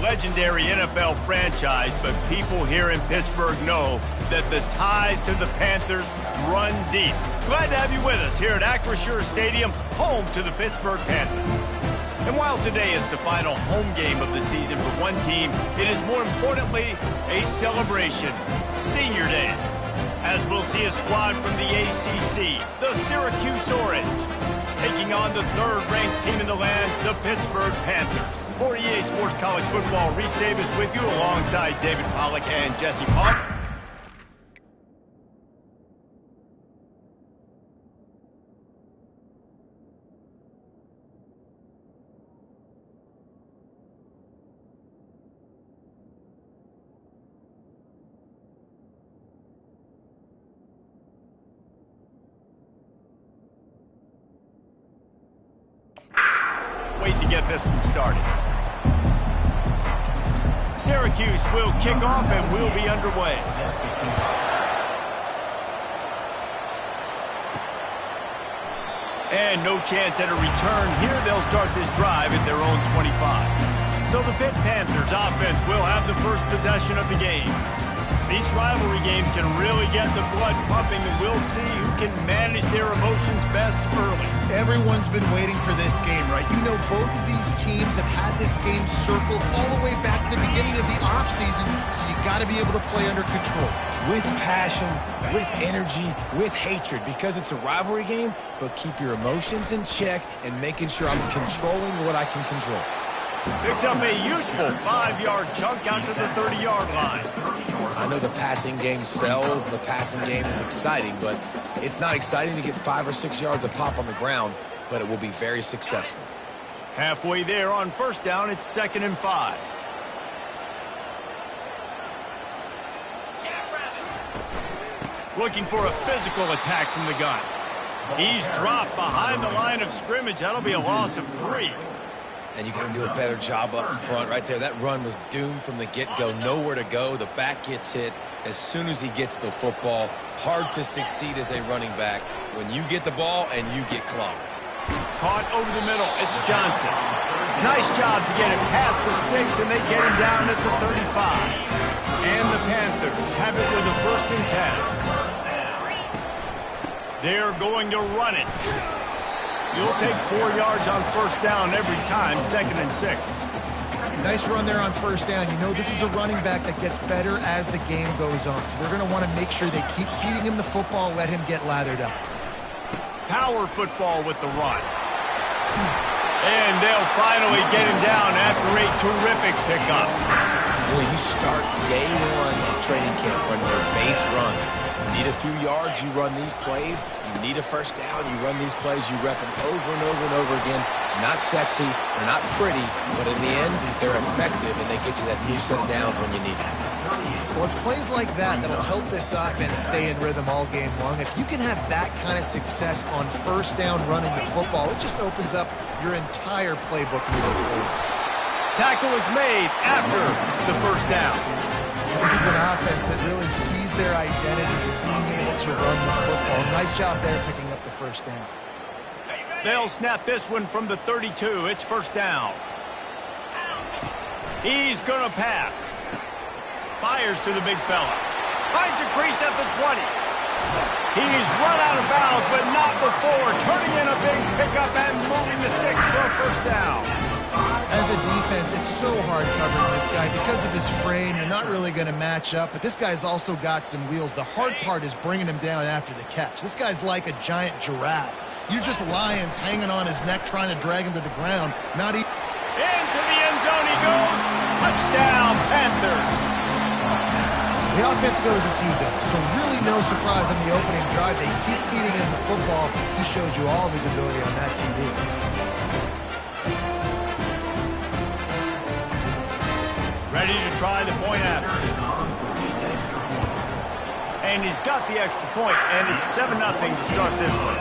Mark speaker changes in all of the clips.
Speaker 1: legendary NFL franchise, but people here in Pittsburgh know that the ties to the Panthers run deep. Glad to have you with us here at Acrisure Stadium, home to the Pittsburgh Panthers. And while today is the final home game of the season for one team, it is more importantly a celebration, Senior Day, as we'll see a squad from the ACC, the Syracuse Orange, taking on the third-ranked team in the land, the Pittsburgh Panthers. For EA Sports College Football, Reese Davis with you alongside David Pollack and Jesse Punk. Wait to get this one started. Syracuse will kick off and we'll be underway. And no chance at a return here. They'll start this drive at their own 25. So the Pitt Panthers offense will have the first possession of the game. These rivalry games can really get the blood pumping, and we'll see who can manage their emotions best early.
Speaker 2: Everyone's been waiting for this game, right? You know, both of these teams have had this game circled all the way back to the beginning of the offseason, so you got to be able to play under control.
Speaker 3: With passion, with energy, with hatred, because it's a rivalry game, but keep your emotions in check and making sure I'm controlling what I can control.
Speaker 1: Picks up a useful 5-yard chunk out to the 30-yard line.
Speaker 3: I know the passing game sells, the passing game is exciting, but it's not exciting to get 5 or 6 yards of pop on the ground, but it will be very successful.
Speaker 1: Halfway there on first down, it's 2nd and 5. Looking for a physical attack from the gun. He's dropped behind the line of scrimmage. That'll be a loss of 3.
Speaker 3: And you got to do a better job up front right there. That run was doomed from the get-go. Nowhere to go. The back gets hit as soon as he gets the football. Hard to succeed as a running back when you get the ball and you get clobbered.
Speaker 1: Caught over the middle. It's Johnson. Nice job to get it past the sticks, and they get him down at the 35. And the Panthers have it with a 1st and 10. They're going to run it. You'll take 4 yards on first down every time, 2nd and 6.
Speaker 2: Nice run there on first down. You know, this is a running back that gets better as the game goes on. So they're going to want to make sure they keep feeding him the football, let him get lathered up.
Speaker 1: Power football with the run. And they'll finally get him down after a terrific pickup.
Speaker 3: When you start day one of training camp running their base runs, you need a few yards, you run these plays. You need a first down, you run these plays, you rep them over and over and over again. Not sexy, they're not pretty, but in the end, they're effective, and they get you that few set of downs when you need it.
Speaker 2: Well, it's plays like that that'll help this offense stay in rhythm all game long. If you can have that kind of success on first down running the football, it just opens up your entire playbook moving forward.
Speaker 1: Tackle is made after the first down.
Speaker 2: This is an offense that really sees their identity as being able to run the football. Nice job there picking up the first down.
Speaker 1: They'll snap this one from the 32. It's first down. He's going to pass. Fires to the big fella. Finds a crease at the 20. He's run out of bounds, but not before turning in a big pickup and moving the sticks for a first down.
Speaker 2: As a defense, it's so hard covering this guy. Because of his frame, you're not really going to match up, but this guy's also got some wheels. The hard part is bringing him down after the catch. This guy's like a giant giraffe. You're just lions hanging on his neck trying to drag him to the ground. Not even...
Speaker 1: Into the end zone he goes. Touchdown, Panthers.
Speaker 2: The offense goes as he goes, so really no surprise on the opening drive. They keep feeding him the football. He showed you all of his ability on that TD.
Speaker 1: Ready to try the point after. And he's got the extra point, and it's 7-0 to start this one.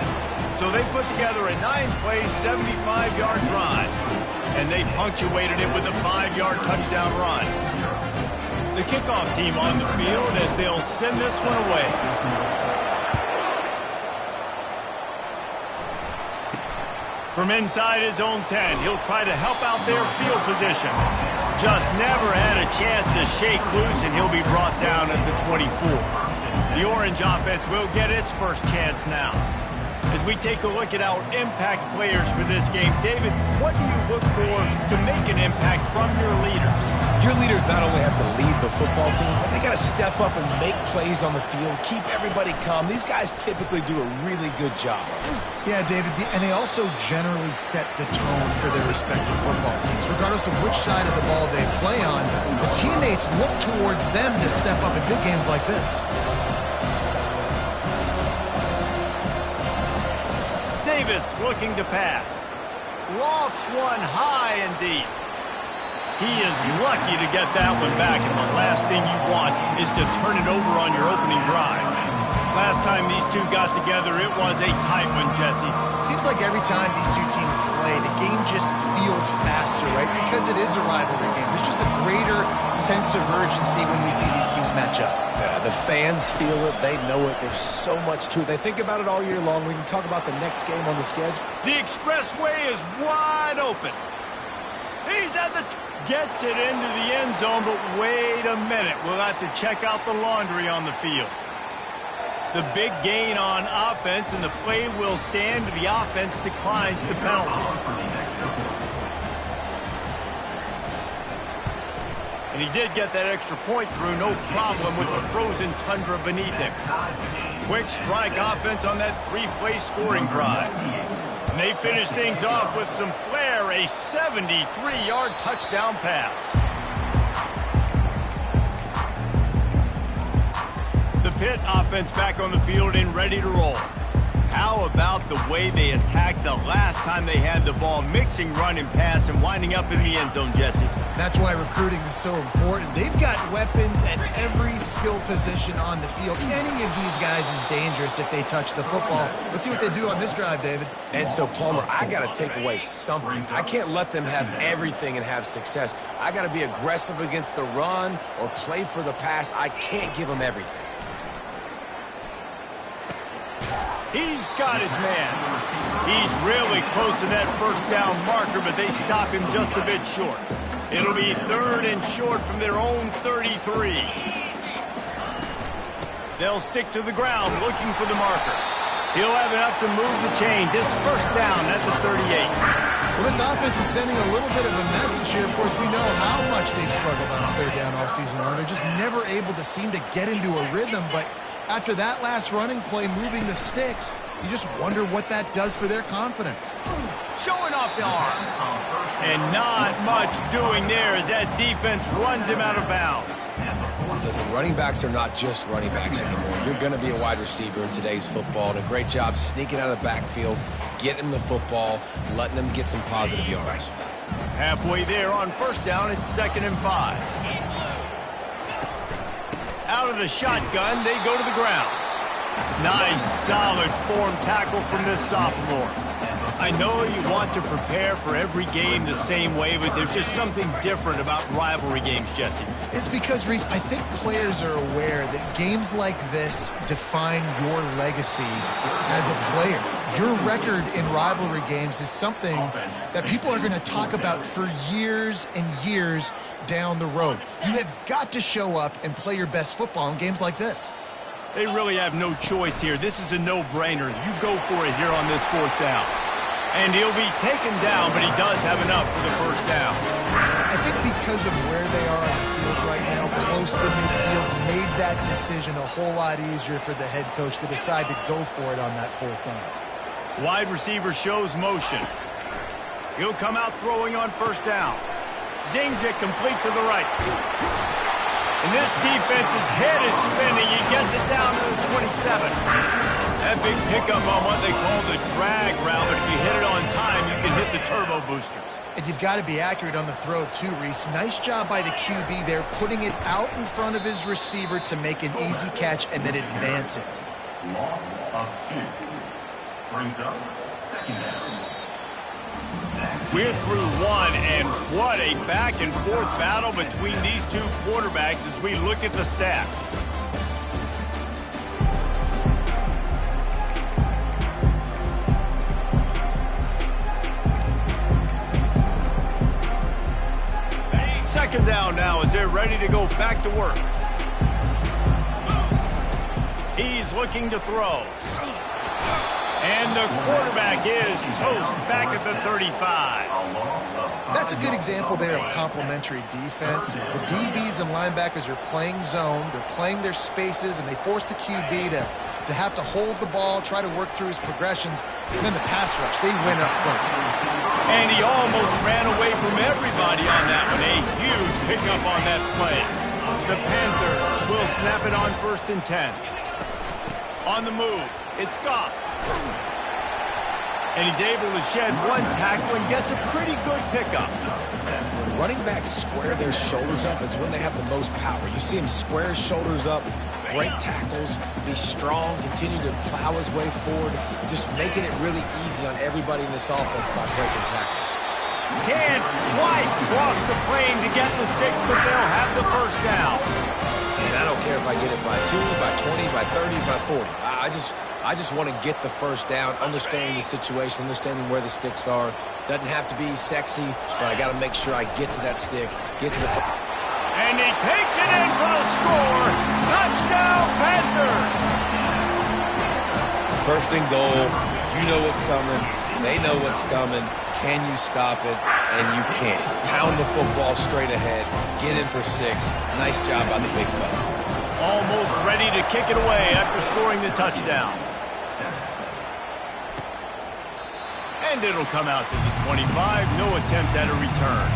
Speaker 1: So they put together a 9-play, 75-yard drive, and they punctuated it with a 5-yard touchdown run. The kickoff team on the field as they'll send this one away. From inside his own 10, he'll try to help out their field position. just never had a chance to shake loose, and he'll be brought down at the 24. The Orange offense will get its first chance now. As we take a look at our impact players for this game, David, what do you look for to make an impact from your leaders?
Speaker 3: Your leaders not only have to lead the football team, but they got to step up and make plays on the field, keep everybody calm. These guys typically do a really good job.
Speaker 2: Yeah, David, and they also generally set the tone for their respective football teams. Regardless of which side of the ball they play on, the teammates look towards them to step up in big games like this.
Speaker 1: Davis looking to pass. Lofts one high and deep. He is lucky to get that one back, and the last thing you want is to turn it over on your opening drive. Last time these two got together, it was a tight one, Jesse.
Speaker 2: Seems like every time these two teams play, the game just feels faster, right? Because it is a rivalry game. There's just a greater sense of urgency when we see these teams match up.
Speaker 3: Yeah, the fans feel it. They know it. There's so much to it. They think about it all year long. We can talk about the next game on the schedule.
Speaker 1: The expressway is wide open. He's at the... Gets it into the end zone, but wait a minute. We'll have to check out the laundry on the field. The big gain on offense, and the play will stand. The offense declines the penalty. And he did get that extra point through, no problem with the frozen tundra beneath him. Quick strike offense on that three-play scoring drive. And they finish things off with some flair, a 73-yard touchdown pass. The Pitt offense back on the field and ready to roll. How about the way they attacked the last time they had the ball, mixing run and pass and winding up in the end zone, Jesse?
Speaker 2: That's why recruiting is so important. They've got weapons at every skill position on the field. Any of these guys is dangerous if they touch the football. Let's see what they do on this drive, David.
Speaker 3: And so, Palmer, I got to take away something. I can't let them have everything and have success. I got to be aggressive against the run or play for the pass. I can't give them everything.
Speaker 1: He's got his man. He's really close to that first down marker, but they stop him just a bit short. It'll be 3rd and short from their own 33. They'll stick to the ground looking for the marker. He'll have enough to move the chains. It's first down at the 38.
Speaker 2: Well, this offense is sending a little bit of a message here. Of course, we know how much they've struggled on 3rd down all season long. They're just never able to seem to get into a rhythm, but after that last running play, moving the sticks, you just wonder what that does for their confidence.
Speaker 1: Showing off the arms. And not much doing there as that defense runs him out of bounds.
Speaker 3: Listen, running backs are not just running backs anymore. You're going to be a wide receiver in today's football, and a great job sneaking out of the backfield, getting the football, letting them get some positive yards.
Speaker 1: Halfway there on first down, it's 2nd and 5. Out of the shotgun, they go to the ground. Nice, solid form tackle from this sophomore. I know you want to prepare for every game the same way, but there's just something different about rivalry games, Jesse.
Speaker 2: It's because, Reese, I think players are aware that games like this define your legacy as a player. Your record in rivalry games is something that people are going to talk about for years and years down the road. You have got to show up and play your best football in games like this.
Speaker 1: They really have no choice here. This is a no-brainer. You go for it here on this 4th down. And he'll be taken down, but he does have enough for the first down.
Speaker 2: I think because of where they are on the field right now, close to midfield, made that decision a whole lot easier for the head coach to decide to go for it on that 4th down.
Speaker 1: Wide receiver shows motion. He'll come out throwing on first down. Zings it complete to the right. And this defense's head is spinning. He gets it down to the 27. That big pickup on what they call the drag route, but if you hit it on time, you can hit the turbo boosters.
Speaker 2: And you've got to be accurate on the throw too, Reese. Nice job by the QB there, putting it out in front of his receiver to make an easy catch and then advance it.
Speaker 4: Loss of 2. Brings up 2nd down.
Speaker 1: We're through one, and what a back-and-forth battle between these two quarterbacks as we look at the stats. Second down now as they're ready to go back to work. He's looking to throw. And the quarterback is toast back at the 35.
Speaker 2: That's a good example there of complementary defense. The DBs and linebackers are playing zone, they're playing their spaces, and they force the QB to have to hold the ball, try to work through his progressions, and then the pass rush, they win up front.
Speaker 1: And he almost ran away from everybody on that one. A huge pickup on that play. The Panthers will snap it on 1st and 10. On the move, it's Goff. And he's able to shed one tackle and gets a pretty good pickup.
Speaker 3: When running backs square their shoulders up, it's when they have the most power. You see him square his shoulders up, break tackles, be strong, continue to plow his way forward, just making it really easy on everybody in this offense by breaking tackles.
Speaker 1: Can't quite cross the plane to get the 6, but they'll have the first down.
Speaker 3: And I don't care if I get it by 2, by 20, by 30, by 40. I just want to get the first down, understanding the situation, understanding where the sticks are. Doesn't have to be sexy, but I got to make sure I get to that stick, get to the...
Speaker 1: And he takes it in for the score. Touchdown, Panthers!
Speaker 3: First and goal. You know what's coming. They know what's coming. Can you stop it? And you can't. Pound the football straight ahead. Get in for 6. Nice job by the big fella.
Speaker 1: Almost ready to kick it away after scoring the touchdown. And it'll come out to the 25. No attempt at a return.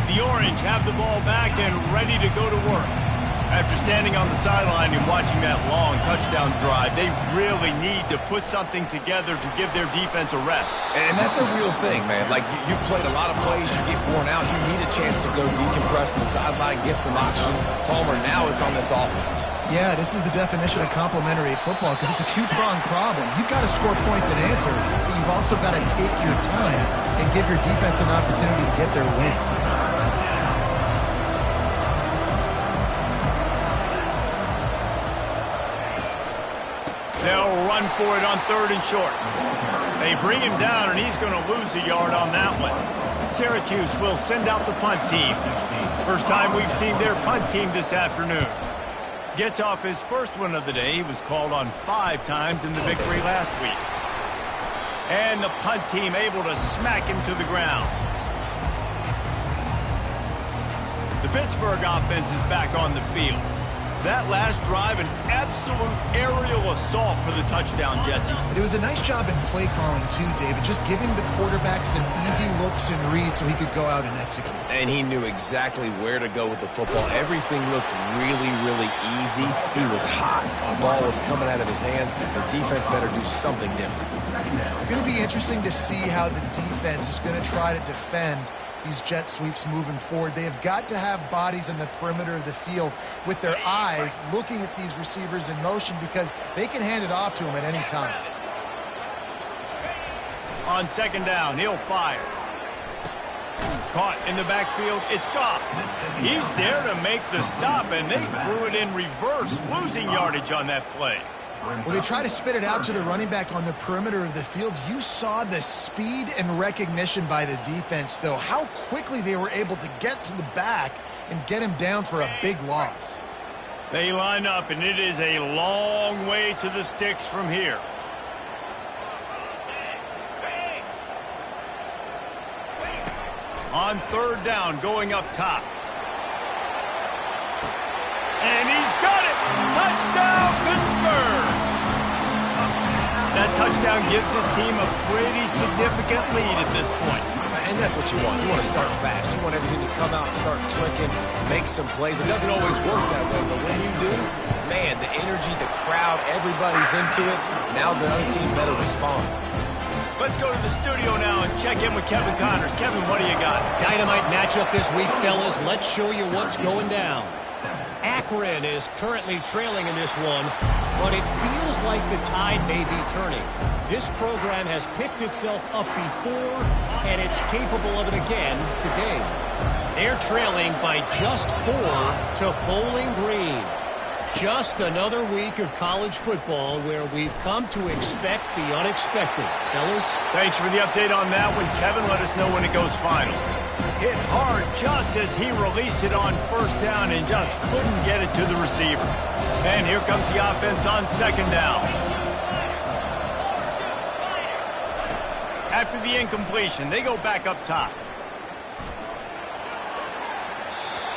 Speaker 1: The Orange have the ball back and ready to go to work. After standing on the sideline and watching that long touchdown drive, they really need to put something together to give their defense a rest.
Speaker 3: And that's a real thing, man. Like, you've played a lot of plays, you get worn out, you need a chance to go decompress on the sideline, get some oxygen. Palmer, now it's on this offense.
Speaker 2: Yeah, this is the definition of complementary football because it's a two-pronged problem. You've got to score points and answer, but you've also got to take your time and give your defense an opportunity to get their win.
Speaker 1: They'll run for it on 3rd and short. They bring him down, and he's going to lose a yard on that one. Syracuse will send out the punt team. First time we've seen their punt team this afternoon. Gets off his first one of the day. He was called on 5 times in the victory last week. And the punt team able to smack him to the ground. The Pittsburgh offense is back on the field. That last drive, an absolute aerial assault for the touchdown, Jesse.
Speaker 2: But it was a nice job in play calling, too, David. Just giving the quarterback some easy looks and reads so he could go out and execute.
Speaker 3: And he knew exactly where to go with the football. Everything looked really, really easy. He was hot. The ball was coming out of his hands. The defense better do something different.
Speaker 2: It's going to be interesting to see how the defense is going to try to defend these jet sweeps moving forward. They have got to have bodies in the perimeter of the field with their eyes looking at these receivers in motion because they can hand it off to them at any time.
Speaker 1: On 2nd down, he'll fire. Caught in the backfield, it's Goff. He's there to make the stop, and they threw it in reverse, losing yardage on that play.
Speaker 2: Well, they try to spit it out to the running back on the perimeter of the field. You saw the speed and recognition by the defense, though. How quickly they were able to get to the back and get him down for a big loss.
Speaker 1: They line up, and it is a long way to the sticks from here. On 3rd down, going up top. And he's got it! Touchdown, Pittsburgh! That touchdown gives his team a pretty significant lead at this point.
Speaker 3: And that's what you want. You want to start fast. You want everything to come out, start clicking, make some plays. It doesn't always work that way, but when you do, man, the energy, the crowd, everybody's into it. Now the other team better respond.
Speaker 1: Let's go to the studio now and check in with Kevin Connors. Kevin, what do you got?
Speaker 5: Dynamite matchup this week, fellas. Let's show you what's going down. Akron is currently trailing in this one, but it feels like the tide may be turning. This program has picked itself up before, and it's capable of it again today. They're trailing by just 4 to Bowling Green. Just another week of college football where we've come to expect the unexpected. Fellas?
Speaker 1: Thanks for the update on that one, Kevin. Let us know when it goes final. Hit hard just as he released it on first down and just couldn't get it to the receiver. And here comes the offense on second down. After the incompletion, they go back up top.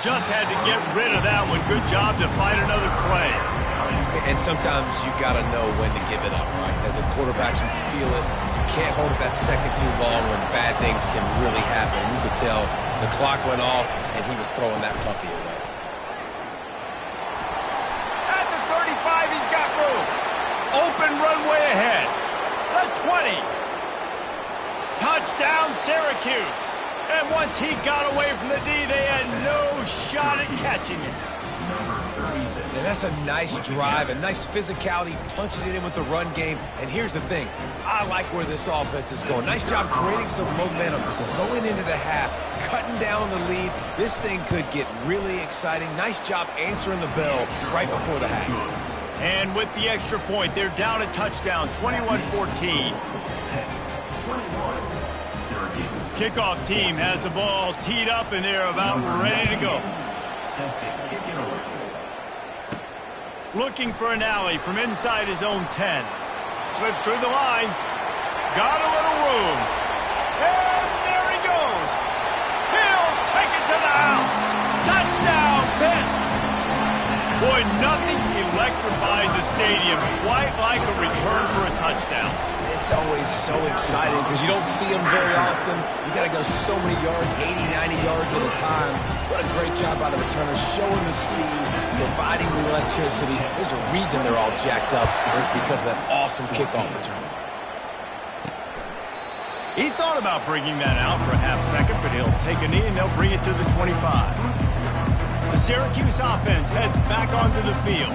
Speaker 1: Just had to get rid of that one. Good job to find another play.
Speaker 3: And sometimes you got to know when to give it up, right? As a quarterback, you feel it. You can't hold it that second too long when bad things can really happen. You could tell the clock went off, and he was throwing that puppy away.
Speaker 1: At the 35, he's got room. Open runway ahead. The 20. Touchdown, Syracuse. And once he got away from the D, they had no shot at catching it.
Speaker 3: And that's a nice drive, a nice physicality, punching it in with the run game. And here's the thing. I like where this offense is going. Nice job creating some momentum, going into the half, cutting down the lead. This thing could get really exciting. Nice job answering the bell right before the half.
Speaker 1: And with the extra point, they're down a touchdown, 21-14. Kickoff team has the ball teed up, and they're about ready to go. Looking for an alley from inside his own 10. Slips through the line. Got a little room. And there he goes. He'll take it to the house. Touchdown, Pitt. Boy, nothing electrifies a stadium quite like a return for a touchdown.
Speaker 3: It's always so exciting because you don't see them very often. You got to go so many yards, 80, 90 yards at a time. What a great job by the returners, showing the speed, providing the electricity. There's a reason they're all jacked up, and it's because of that awesome kickoff return.
Speaker 1: He thought about bringing that out for a half second, but he'll take a knee and they'll bring it to the 25. The Syracuse offense heads back onto the field.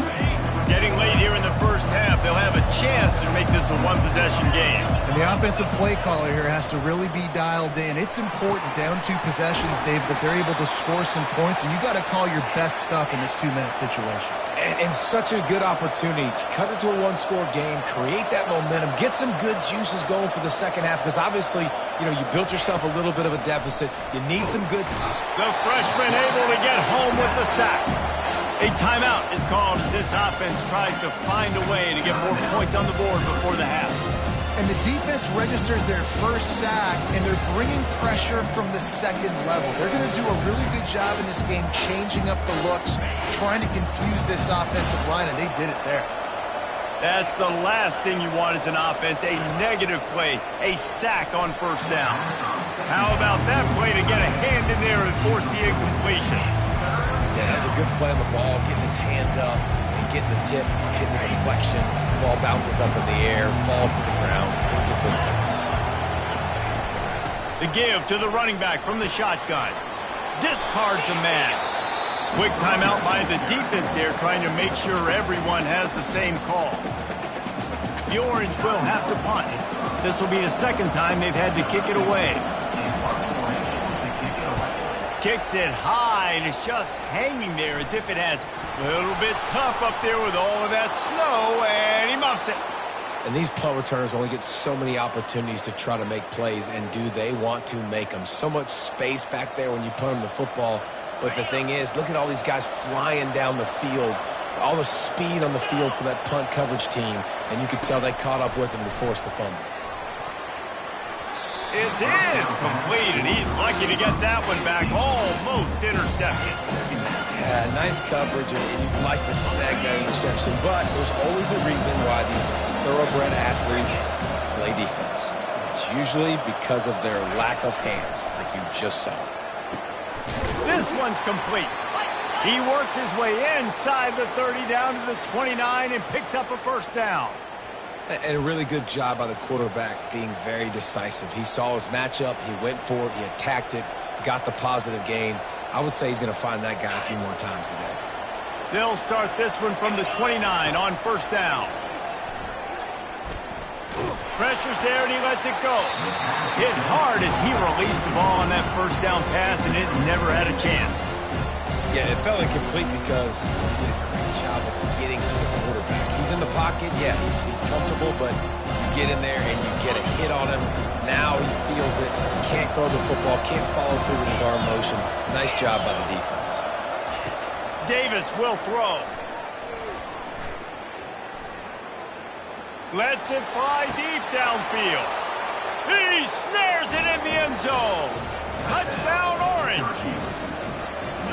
Speaker 1: Getting late here in the first half, they'll have a chance to make this a one-possession game.
Speaker 2: And the offensive play caller here has to really be dialed in. It's important, down 2 possessions, Dave, that they're able to score some points, and you got to call your best stuff in this 2-minute situation.
Speaker 3: And such a good opportunity to cut it to a one-score game, create that momentum, get some good juices going for the second half, because obviously, you know, you built yourself a little bit of a deficit. You need some good...
Speaker 1: The freshman able to get home with the sack. A timeout is called as this offense tries to find a way to get more points on the board before the half.
Speaker 2: And the defense registers their first sack, and they're bringing pressure from the second level. They're going to do a really good job in this game changing up the looks, trying to confuse this offensive line, and they did it there.
Speaker 1: That's the last thing you want as an offense, a negative play, a sack on first down. How about that play to get a hand in there and force the incompletion?
Speaker 3: Yeah, that was a good play on the ball, getting his hand up and getting the tip, getting the deflection. The ball bounces up in the air, falls to the ground. Incomplete pass.
Speaker 1: The give to the running back from the shotgun. Discards a man. Quick timeout by the defense there, trying to make sure everyone has the same call. The Orange will have to punt. This will be the second time they've had to kick it away. Kicks it high, and it's just hanging there as if it has a little bit tough up there with all of that snow, and he muffs it.
Speaker 3: And these punt returners only get so many opportunities to try to make plays, and do they want to make them? So much space back there when you punt them the football. But the thing is, look at all these guys flying down the field, all the speed on the field for that punt coverage team, and you could tell they caught up with him to force the fumble.
Speaker 1: It's incomplete, and he's lucky to get that one back, almost intercepted.
Speaker 3: Yeah, nice coverage, and you'd like to snag that interception, but there's always a reason why these thoroughbred athletes play defense. It's usually because of their lack of hands, like you just saw.
Speaker 1: This one's complete. He works his way inside the 30 down to the 29 and picks up a first down.
Speaker 3: And a really good job by the quarterback being very decisive. He saw his matchup, he went for it, he attacked it, got the positive gain. I would say he's going to find that guy a few more times today.
Speaker 1: They'll start this one from the 29 on first down. Pressure's there, and he lets it go. Hit hard as he released the ball on that first down pass, and it never had a chance.
Speaker 3: Yeah, it felt incomplete because he did a great job of getting to the quarterback. He's in the pocket, yeah, he's comfortable, but you get in there and you get a hit on him. Now he feels it, can't throw the football, can't follow through with his arm motion. Nice job by the defense.
Speaker 1: Davis will throw. Lets it fly deep downfield. He snares it in the end zone. Touchdown, Orange.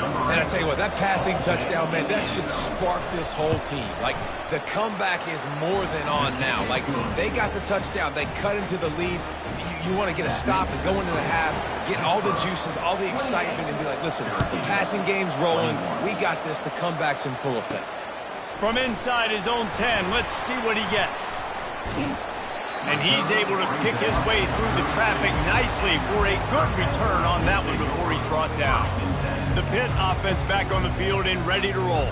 Speaker 3: And I tell you what, that passing touchdown, man, that should spark this whole team. Like, the comeback is more than on now. Like, they got the touchdown. They cut into the lead. You want to get a stop and go into the half, get all the juices, all the excitement, and be like, listen, the passing game's rolling. We got this. The comeback's in full effect.
Speaker 1: From inside his own 10, let's see what he gets. And he's able to pick his way through the traffic nicely for a good return on that one before he's brought down. The Pitt offense back on the field and ready to roll.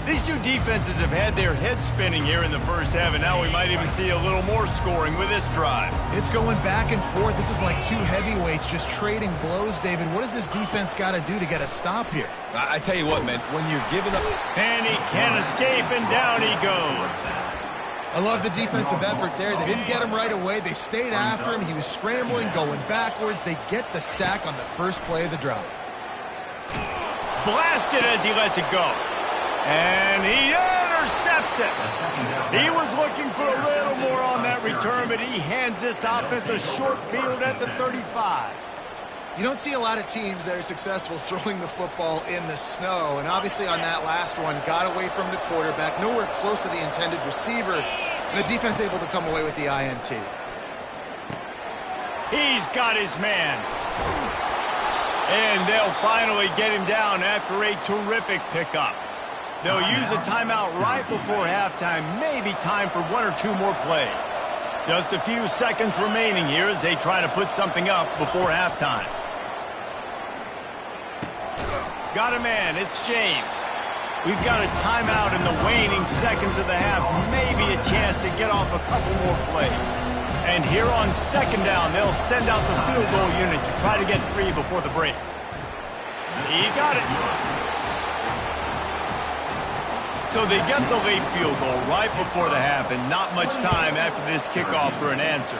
Speaker 1: These two defenses have had their heads spinning here in the first half, and now we might even see a little more scoring with this drive.
Speaker 2: It's going back and forth. This is like two heavyweights just trading blows, David. What does this defense got to do to get a stop here?
Speaker 3: I tell you what, man, when you're giving up...
Speaker 1: And he can't escape, and down he goes.
Speaker 2: I love the defensive effort there. They didn't get him right away. They stayed after him. He was scrambling, going backwards. They get the sack on the first play of the drive.
Speaker 1: Blasted as he lets it go. And he intercepts it. He was looking for a little more on that return, but he hands this offense a short field at the 35.
Speaker 2: You don't see a lot of teams that are successful throwing the football in the snow, and obviously on that last one, got away from the quarterback, nowhere close to the intended receiver, and the defense able to come away with the INT.
Speaker 1: He's got his man. And they'll finally get him down after a terrific pickup. They'll use a timeout right before halftime, maybe time for one or two more plays. Just a few seconds remaining here as they try to put something up before halftime. Got a man, it's James. We've got a timeout in the waning seconds of the half, maybe a chance to get off a couple more plays. And here on second down, they'll send out the field goal unit to try to get 3 before the break. He got it. So they get the late field goal right before the half, and not much time after this kickoff for an answer.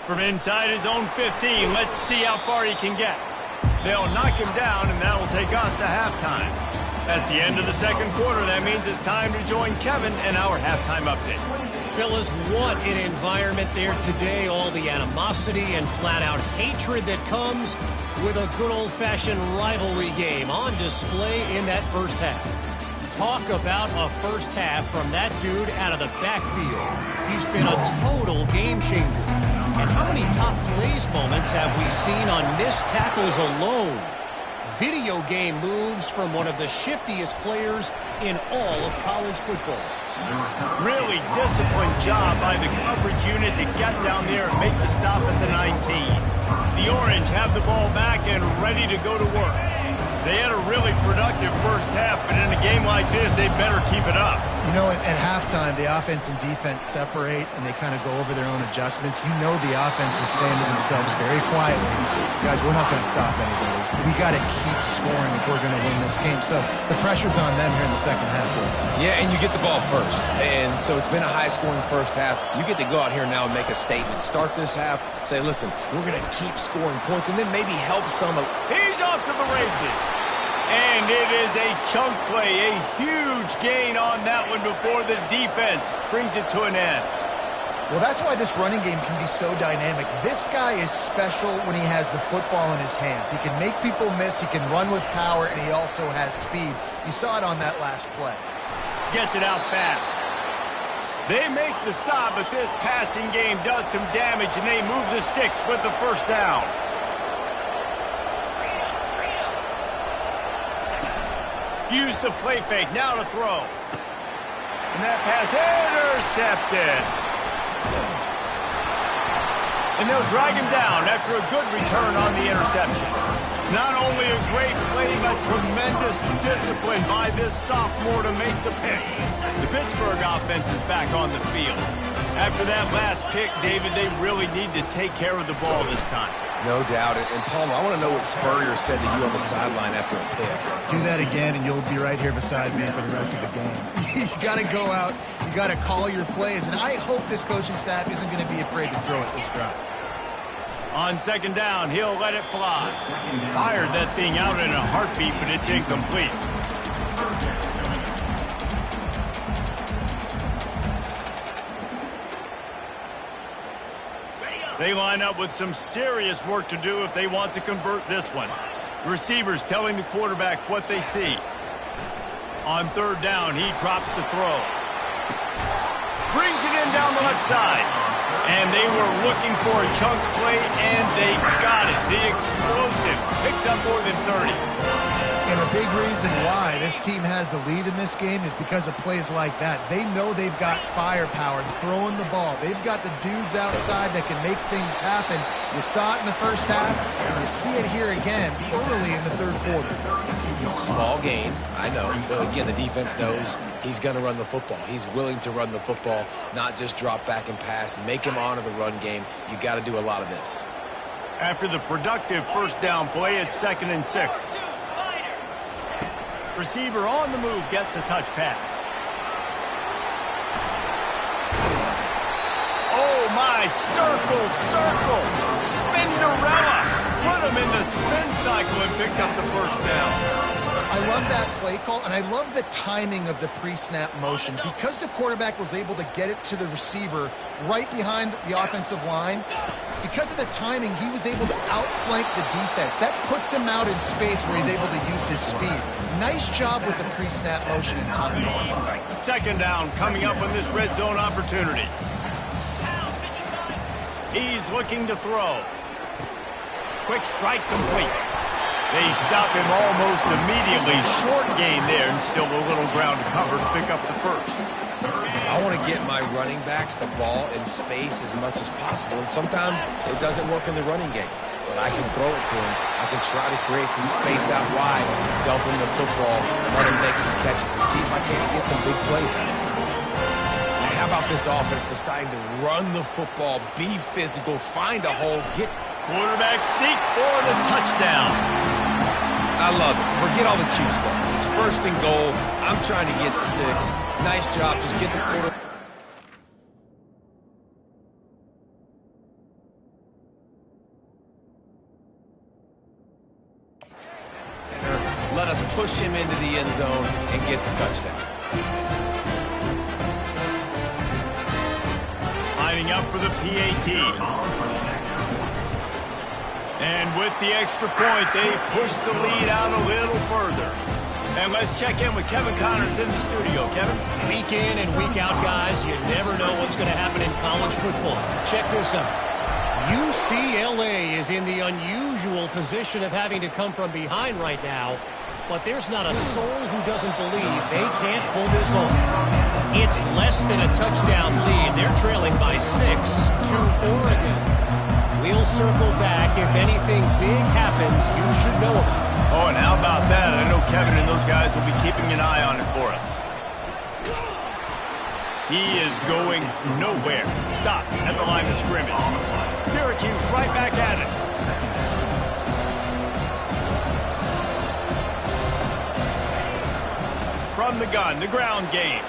Speaker 1: From inside his own 15, let's see how far he can get. They'll knock him down, and that will take us to halftime. That's the end of the second quarter. That means it's time to join Kevin in our halftime update.
Speaker 5: Fellas, what an environment there today. All the animosity and flat-out hatred that comes with a good old-fashioned rivalry game on display in that first half. Talk about a first half from that dude out of the backfield. He's been a total game changer. And how many top plays moments have we seen on missed tackles alone? Video game moves from one of the shiftiest players in all of college football.
Speaker 1: Really disciplined job by the coverage unit to get down there and make the stop at the 19. The Orange have the ball back and ready to go to work. They had a really productive first half, but in a game like this, they better keep it up.
Speaker 2: You know, at halftime, the offense and defense separate, and they kind of go over their own adjustments. You know the offense was saying to themselves very quietly, guys, we're not going to stop anybody. We got to keep scoring if we're going to win this game. So the pressure's on them here in the second half.
Speaker 3: Yeah, and you get the ball first. And so it's been a high-scoring first half. You get to go out here now and make a statement. Start this half, say, listen, we're going to keep scoring points, and then maybe help some.
Speaker 1: He's off to the races. And it is a chunk play, a huge gain on that one before the defense brings it to an end.
Speaker 2: Well, that's why this running game can be so dynamic. This guy is special when he has the football in his hands. He can make people miss, he can run with power, and he also has speed. You saw it on that last play.
Speaker 1: Gets it out fast. They make the stop, but this passing game does some damage, and they move the sticks with the first down. Use the play fake, now to throw. And that pass intercepted. And they'll drag him down after a good return on the interception. Not only a great play, but tremendous discipline by this sophomore to make the pick. The Pittsburgh offense is back on the field. After that last pick, David, they really need to take care of the ball this time.
Speaker 3: No doubt. And Palmer, I want to know what Spurrier said to you on the sideline after a pick.
Speaker 2: Do that again, and you'll be right here beside me for the rest of the game. You got to go out. You got to call your plays, and I hope this coaching staff isn't going to be afraid to throw it this drive.
Speaker 1: On second down, he'll let it fly. Fired that thing out in a heartbeat, but it's incomplete. They line up with some serious work to do if they want to convert this one. Receivers telling the quarterback what they see. On third down, he drops the throw. Brings it in down the left side. And they were looking for a chunk play, and they got it. The explosive picks up more than 30.
Speaker 2: And a big reason why this team has the lead in this game is because of plays like that. They know they've got firepower throwing the ball. They've got the dudes outside that can make things happen. You saw it in the first half, and you see it here again early in the third quarter.
Speaker 3: Small gain, I know. But again, the defense knows he's going to run the football. He's willing to run the football, not just drop back and pass. Make him honor the run game. You got to do a lot of this.
Speaker 1: After the productive first down play, it's 2nd and 6. Receiver on the move gets the touch pass. Oh my, circle, Spinderella. Put him in the spin cycle and picked up the first down.
Speaker 2: I love that play call, and I love the timing of the pre-snap motion. Because the quarterback was able to get it to the receiver right behind the offensive line, because of the timing, he was able to outflank the defense. That puts him out in space where he's able to use his speed. Nice job with the pre-snap motion and timing.
Speaker 1: Second down coming up on this red zone opportunity. He's looking to throw. Quick strike complete. They stop him almost immediately. Short gain there, and still a little ground to cover to pick up the first.
Speaker 3: I want to get my running backs the ball in space as much as possible, and sometimes it doesn't work in the running game. But I can throw it to him. I can try to create some space out wide, dump him the football, let him make some catches, and see if I can't get some big plays out of him. Now, how about this offense deciding to run the football, be physical, find a hole, get...
Speaker 1: Quarterback sneak for the touchdown.
Speaker 3: I love it. Forget all the cute stuff. It's 1st and goal. I'm trying to get 6. Nice job. Just get the quarter. Let us push him into the end zone and get the touchdown.
Speaker 1: Lining up for the PAT. And with the extra point, they push the lead out a little further. And let's check in with Kevin Connors in the studio. Kevin?
Speaker 5: Week in and week out, guys, you never know what's going to happen in college football. Check this out. UCLA is in the unusual position of having to come from behind right now, but there's not a soul who doesn't believe they can't pull this off. It's less than a touchdown lead. They're trailing by 6 to Oregon. We'll circle back. If anything big happens, you should know about it.
Speaker 1: Oh, and how about that? I know Kevin and those guys will be keeping an eye on it for us. He is going nowhere. Stop at the line of scrimmage. Syracuse right back at it. From the gun, the ground game.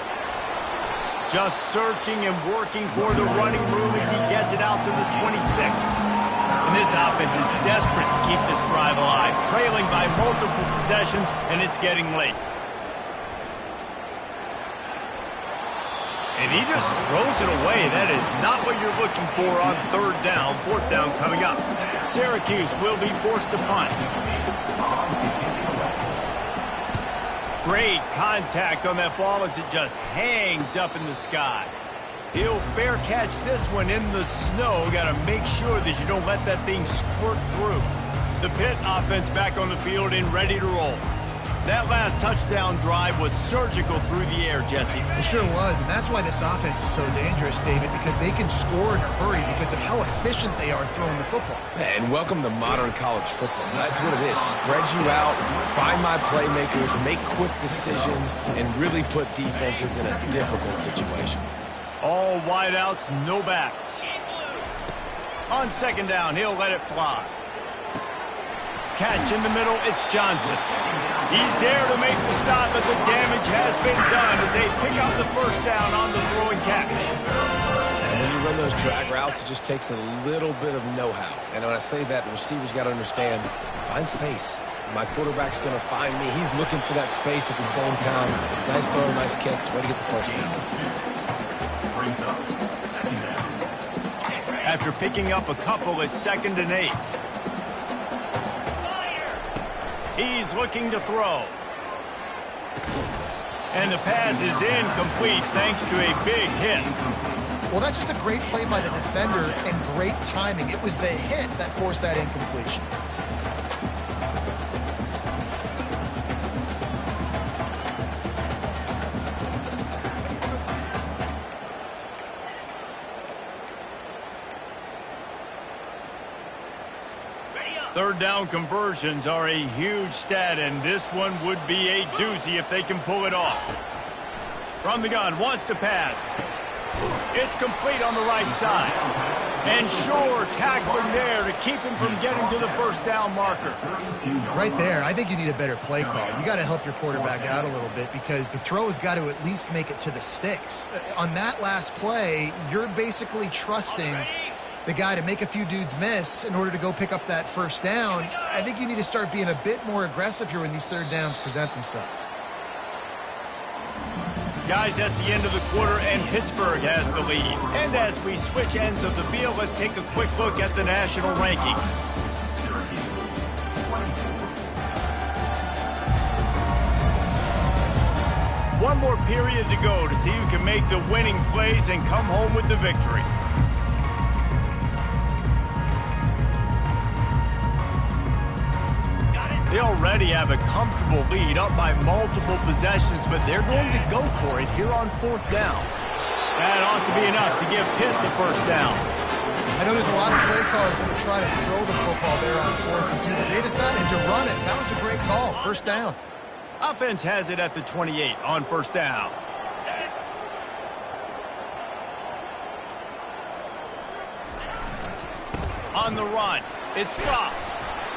Speaker 1: Just searching and working for the running room as he gets it out to the 26. And this offense is desperate to keep this drive alive, trailing by multiple possessions, and it's getting late. And he just throws it away. That is not what you're looking for on third down. Fourth down coming up. Syracuse will be forced to punt. Great contact on that ball as it just hangs up in the sky. He'll fair catch this one in the snow. Got to make sure that you don't let that thing squirt through. The Pitt offense back on the field and ready to roll. That last touchdown drive was surgical through the air, Jesse.
Speaker 2: It sure was, and that's why this offense is so dangerous, David, because they can score in a hurry because of how efficient they are throwing the football.
Speaker 3: And welcome to modern college football. That's what it is. Spread you out, find my playmakers, make quick decisions, and really put defenses in a difficult situation.
Speaker 1: All wideouts, no backs. On second down, he'll let it fly. catch in the middle. It's Johnson. He's there to make the stop, but the damage has been done as they pick up the first down on the throw and catch.
Speaker 3: And when you run those drag routes, it just takes a little bit of know-how. And when I say that, the receiver's got to understand, find space. My quarterback's going to find me. He's looking for that space at the same time. Nice throw, nice catch. Way to get the first down.
Speaker 1: After picking up a couple, it's 2nd and 8. He's looking to throw. And the pass is incomplete thanks to a big hit.
Speaker 2: Well, that's just a great play by the defender and great timing. It was the hit that forced that incompletion.
Speaker 1: Third down conversions are a huge stat, and this one would be a doozy if they can pull it off. From the gun, wants to pass. It's complete on the right side. And sure, tackling there to keep him from getting to the first down marker.
Speaker 2: Right there, I think you need a better play call. You got to help your quarterback out a little bit because the throw has got to at least make it to the sticks. On that last play, you're basically trusting the guy to make a few dudes miss in order to go pick up that first down. I think you need to start being a bit more aggressive here when these third downs present themselves.
Speaker 1: Guys, that's the end of the quarter, and Pittsburgh has the lead. And as we switch ends of the field, let's take a quick look at the national rankings. One more period to go to see who can make the winning plays and come home with the victory. They already have a comfortable lead, up by multiple possessions, but they're going to go for it here on 4th down. That ought to be enough to give Pitt the first down.
Speaker 2: I know there's a lot of play callers that would try to throw the football there on 4th and 2, but they decided to run it. That was a great call. First down.
Speaker 1: Offense has it at the 28 on 1st down. On the run, it's Scott.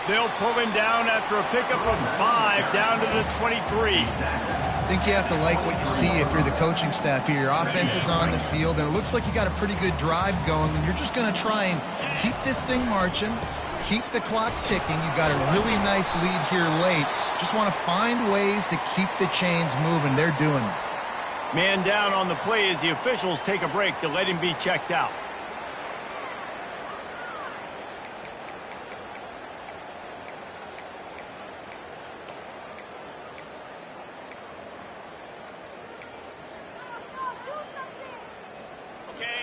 Speaker 1: They'll pull him down after a pickup of 5 down to the 23.
Speaker 2: I think you have to like what you see if you're the coaching staff here. Your offense is on the field, and it looks like you got a pretty good drive going, and you're just going to try and keep this thing marching, keep the clock ticking. You've got a really nice lead here late. Just want to find ways to keep the chains moving. They're doing that.
Speaker 1: Man down on the play as the officials take a break to let him be checked out.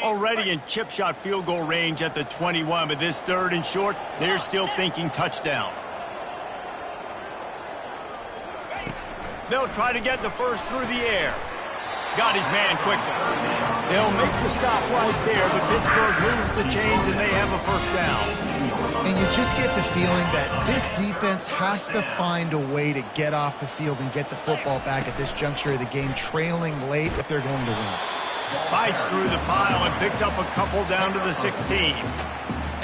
Speaker 1: Already in chip shot field goal range at the 21, but this 3rd and short, they're still thinking touchdown. They'll try to get the first through the air. Got his man quickly. They'll make the stop right there, but Pittsburgh moves the chains and they have a first down.
Speaker 2: And you just get the feeling that this defense has to find a way to get off the field and get the football back at this juncture of the game, trailing late if they're going to win.
Speaker 1: Fights through the pile and picks up a couple down to the 16.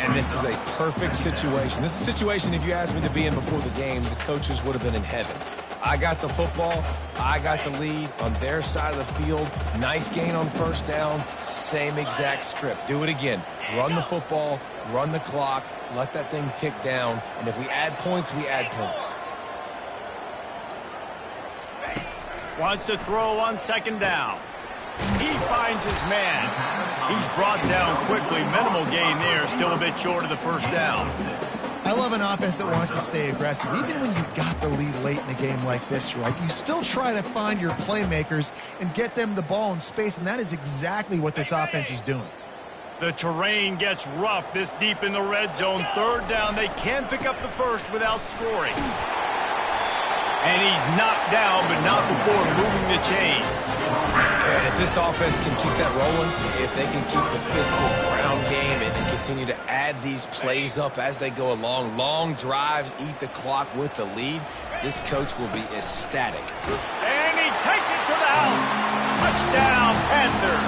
Speaker 3: And this is a perfect situation. This is a situation, if you asked me to be in before the game, the coaches would have been in heaven. I got the football. I got the lead on their side of the field. Nice gain on first down. Same exact script. Do it again. Run the football, run the clock, let that thing tick down. And if we add points, we add points.
Speaker 1: Wants to throw on 2nd down. He finds his man. He's brought down quickly. Minimal gain there. Still a bit short of the first down.
Speaker 2: I love an offense that wants to stay aggressive. Even when you've got the lead late in a game like this, right, you still try to find your playmakers and get them the ball in space, and that is exactly what this offense is doing.
Speaker 1: The terrain gets rough this deep in the red zone. 3rd down. They can pick up the first without scoring. And he's knocked down, but not before moving the chains.
Speaker 3: And if this offense can keep that rolling, if they can keep the physical ground game and continue to add these plays up as they go along, long drives, eat the clock with the lead, this coach will be ecstatic.
Speaker 1: And he takes it to the house. Touchdown, Panthers.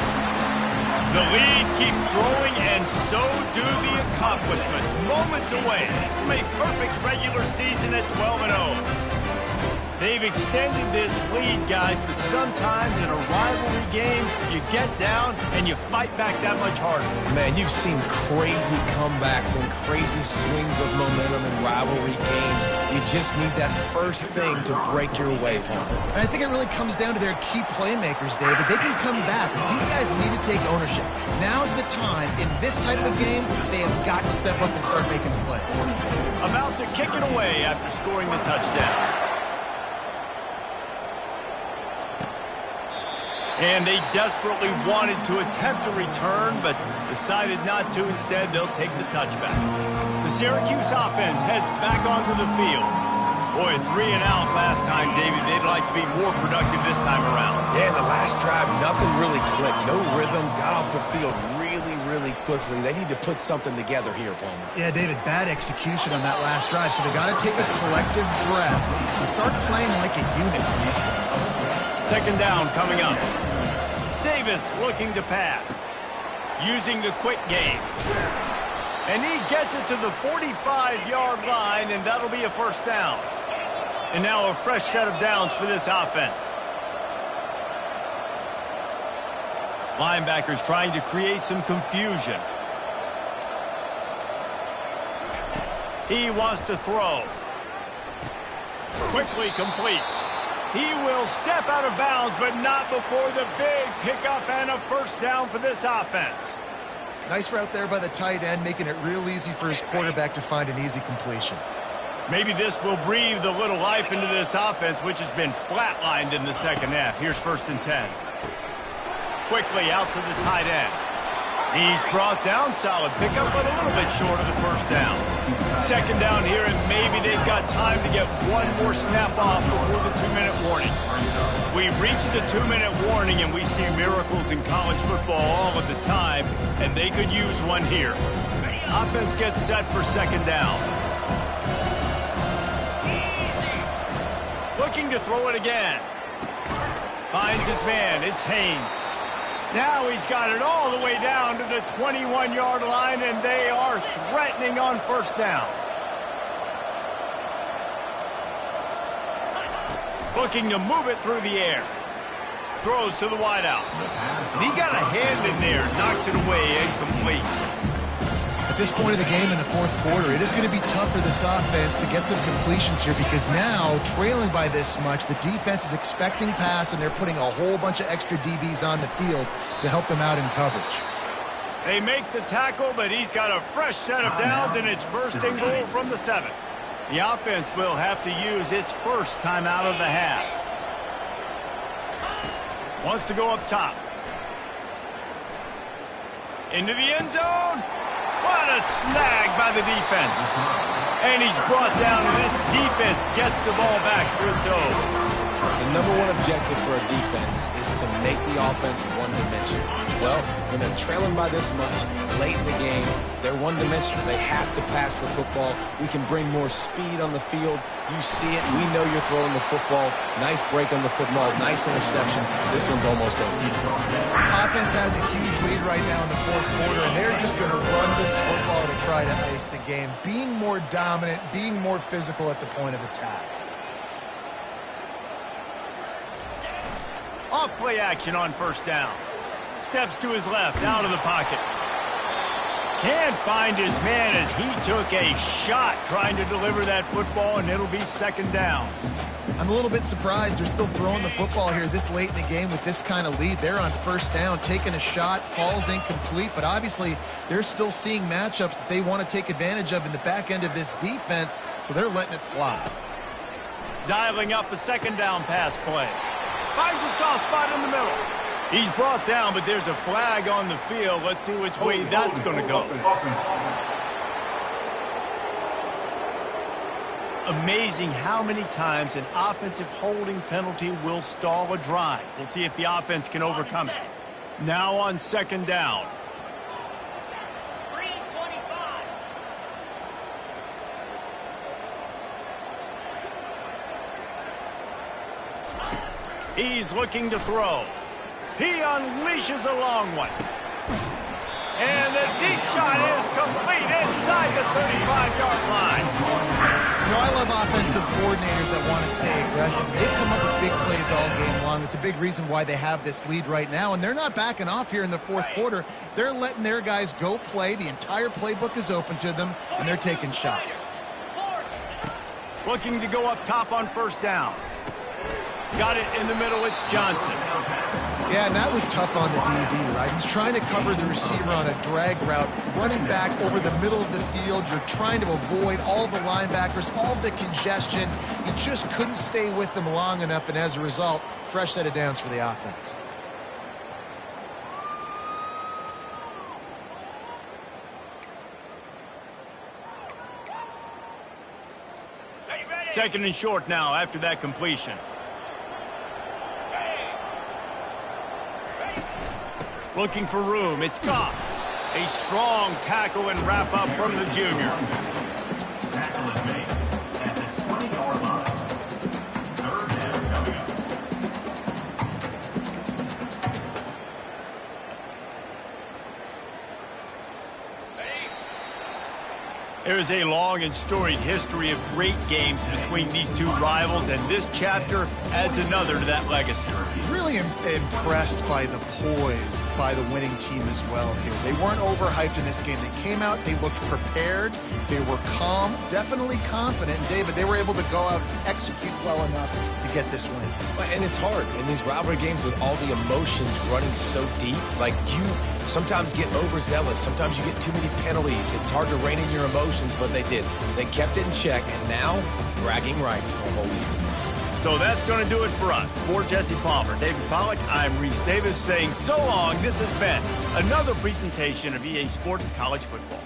Speaker 1: The lead keeps growing, and so do the accomplishments. Moments away from a perfect regular season at 12-0. They've extended this lead, guys, but sometimes in a rivalry game, you get down and you fight back that much harder.
Speaker 3: Man, you've seen crazy comebacks and crazy swings of momentum in rivalry games. You just need that first thing to break your way, Paul.
Speaker 2: And I think it really comes down to their key playmakers, David. They can come back, but these guys need to take ownership. Now's the time. In this type of a game, they have got to step up and start making plays.
Speaker 1: About to kick it away after scoring the touchdown. And they desperately wanted to attempt a return, but decided not to. Instead, they'll take the touchback. The Syracuse offense heads back onto the field. Boy, 3 and out last time, David. They'd like to be more productive this time around.
Speaker 3: Yeah, in the last drive, nothing really clicked. No rhythm, got off the field really quickly. They need to put something together here, Palmer.
Speaker 2: Yeah, David, bad execution on that last drive, so they got to take a collective breath and start playing like a unit on this one.
Speaker 1: Second down coming up. Davis looking to pass. Using the quick game. And he gets it to the 45-yard line, and that'll be a first down. And now a fresh set of downs for this offense. Linebackers trying to create some confusion. He wants to throw. Quickly complete. He will step out of bounds, but not before the big pickup and a first down for this offense.
Speaker 2: Nice route there by the tight end, making it real easy for his quarterback to find an easy completion.
Speaker 1: Maybe this will breathe a little life into this offense, which has been flatlined in the second half. Here's 1st and 10. Quickly out to the tight end. He's brought down, solid pickup, but a little bit short of the first down. Second down here, and maybe they've got time to get one more snap off before the 2-minute warning. We've reached the 2-minute warning, and we see miracles in college football all of the time, and they could use one here. Offense gets set for second down. Looking to throw it again. Finds his man. It's Haynes. Now he's got it all the way down to the 21-yard line, and they are threatening on first down. Looking to move it through the air. Throws to the wideout. And he got a hand in there, knocks it away, incomplete.
Speaker 2: At this point of the game in the fourth quarter, it is going to be tough for this offense to get some completions here because now, trailing by this much, the defense is expecting pass, and they're putting a whole bunch of extra DBs on the field to help them out in coverage.
Speaker 1: They make the tackle, but he's got a fresh set of downs, and it's 1st and goal from the 7. The offense will have to use its first timeout of the half. Wants to go up top. Into the end zone. What a snag by the defense. And he's brought down, and this defense gets the ball back for its own.
Speaker 3: The number one objective for a defense is to make the offense one-dimensional. Well, when they're trailing by this much, late in the game, they're one-dimensional. They have to pass the football. We can bring more speed on the field. You see it. We know you're throwing the football. Nice break on the football. Nice interception. This one's almost over.
Speaker 2: Offense has a huge lead right now in the fourth quarter, and they're just going to run this football to try to ice the game, being more dominant, being more physical at the point of attack.
Speaker 1: Off play action on first down. Steps to his left, out of the pocket. Can't find his man as he took a shot trying to deliver that football, and it'll be second down.
Speaker 2: I'm a little bit surprised they're still throwing the football here this late in the game with this kind of lead. They're on first down, taking a shot, falls incomplete, but obviously they're still seeing matchups that they want to take advantage of in the back end of this defense, so they're letting it fly.
Speaker 1: Dialing up a second down pass play. Finds a soft spot in the middle. He's brought down, but there's a flag on the field. Let's see which way that's going to go. Amazing how many times an offensive holding penalty will stall a drive. We'll see if the offense can overcome it. Now on second down. He's looking to throw. He unleashes a long one. And the deep shot is complete inside the 35-yard line.
Speaker 2: You know, I love offensive coordinators that want to stay aggressive. They've come up with big plays all game long. It's a big reason why they have this lead right now, and they're not backing off here in the fourth quarter. They're letting their guys go play. The entire playbook is open to them, and they're taking shots.
Speaker 1: Looking to go up top on first down. Got it in the middle. It's Johnson.
Speaker 2: Yeah, and that was tough on the DB, right? He's trying to cover the receiver on a drag route, running back over the middle of the field. You're trying to avoid all the linebackers, all the congestion. He just couldn't stay with them long enough, and as a result, fresh set of downs for the offense.
Speaker 1: Second and short now after that completion. Looking for room. It's Goff. A strong tackle and wrap up from the junior.
Speaker 4: Tackle is made at the 20-yard line. Third down coming up.
Speaker 1: There is a long and storied history of great games between these two rivals, and this chapter adds another to that legacy.
Speaker 2: Really impressed by the poise by the winning team as well here. They weren't overhyped in this game. They came out, they looked prepared, they were calm, definitely confident. And David, they were able to go out and execute well enough to get this win.
Speaker 3: And it's hard in these rivalry games with all the emotions running so deep. Like, you sometimes get overzealous. Sometimes you get too many penalties. It's hard to rein in your emotions, but they did. They kept it in check, and now bragging rights for a whole year.
Speaker 1: So that's going to do it for us. For Jesse Palmer, David Pollack, I'm Reese Davis saying so long. This has been another presentation of EA Sports College Football.